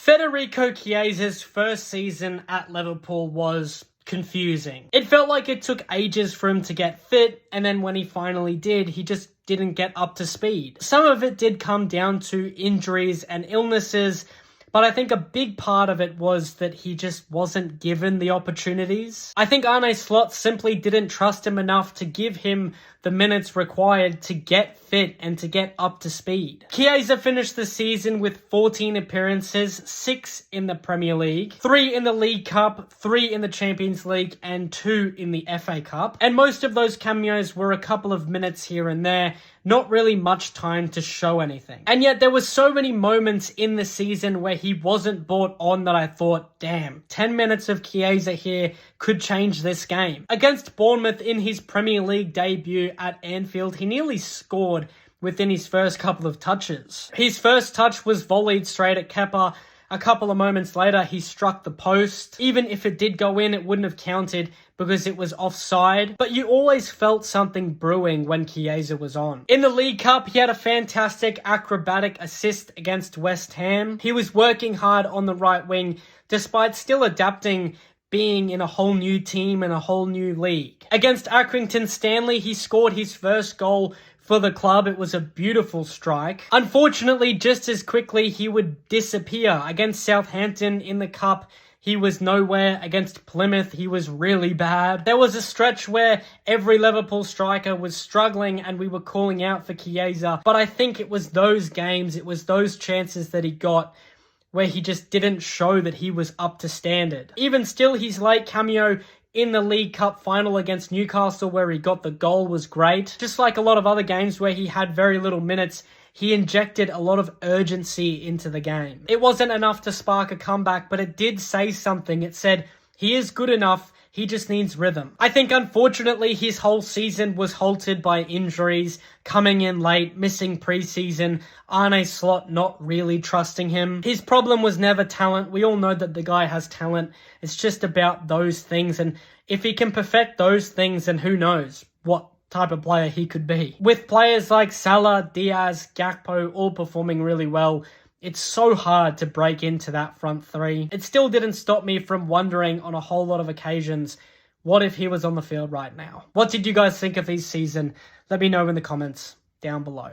Federico Chiesa's first season at Liverpool was confusing. It felt like it took ages for him to get fit, and then when he finally did, he just didn't get up to speed. Some of it did come down to injuries and illnesses, but I think a big part of it was that he just wasn't given the opportunities. I think Arne Slot simply didn't trust him enough to give him the minutes required to get fit and to get up to speed. Chiesa finished the season with 14 appearances, 6 in the Premier League, 3 in the League Cup, 3 in the Champions League, and 2 in the FA Cup. And most of those cameos were a couple of minutes here and there, not really much time to show anything. And yet there were so many moments in the season where he wasn't brought on that I thought, damn, 10 minutes of Chiesa here could change this game. Against Bournemouth in his Premier League debut at Anfield, he nearly scored within his first couple of touches. His first touch was volleyed straight at Kepa. A couple of moments later, he struck the post. Even if it did go in, it wouldn't have counted because it was offside. But you always felt something brewing when Chiesa was on. In the League Cup, he had a fantastic acrobatic assist against West Ham. He was working hard on the right wing, despite still adapting, being in a whole new team and a whole new league. Against Accrington Stanley, he scored his first goal for the club. It was a beautiful strike. Unfortunately, just as quickly, he would disappear. Against Southampton in the cup, he was nowhere. Against Plymouth, he was really bad. There was a stretch where every Liverpool striker was struggling and we were calling out for Chiesa. But I think it was those games, it was those chances that he got where he just didn't show that he was up to standard. Even still, his late cameo in the League Cup final against Newcastle where he got the goal was great. Just like a lot of other games where he had very little minutes, he injected a lot of urgency into the game. It wasn't enough to spark a comeback, but it did say something. It said, he is good enough, he just needs rhythm. I think unfortunately his whole season was halted by injuries, coming in late, missing preseason, Arne Slot not really trusting him. His problem was never talent. We all know that the guy has talent. It's just about those things, and if he can perfect those things, then who knows what type of player he could be. With players like Salah, Diaz, Gakpo all performing really well, it's so hard to break into that front three. It still didn't stop me from wondering on a whole lot of occasions, what if he was on the field right now? What did you guys think of his season? Let me know in the comments down below.